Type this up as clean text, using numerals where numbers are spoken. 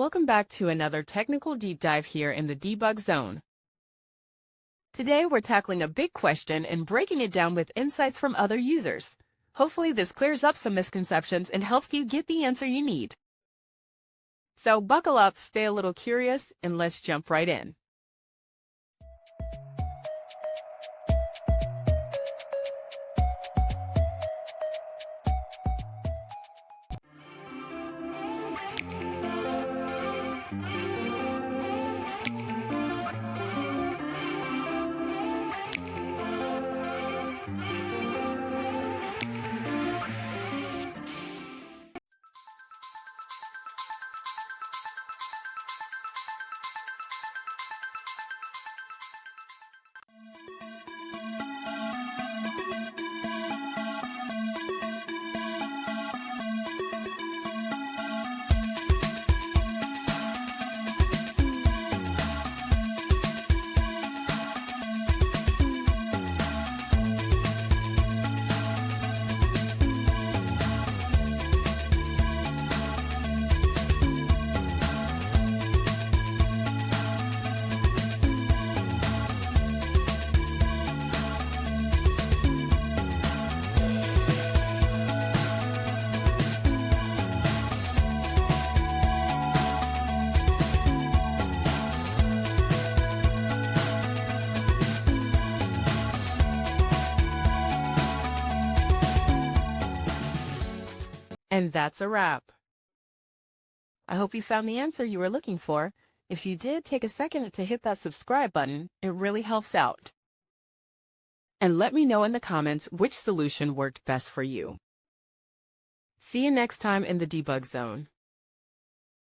Welcome back to another technical deep dive here in the debug zone. Today we're tackling a big question and breaking it down with insights from other users. Hopefully this clears up some misconceptions and helps you get the answer you need. So buckle up, stay a little curious, and let's jump right in. And that's a wrap. I hope you found the answer you were looking for. If you did, take a second to hit that subscribe button. It really helps out. And let me know in the comments which solution worked best for you. See you next time in the debug zone.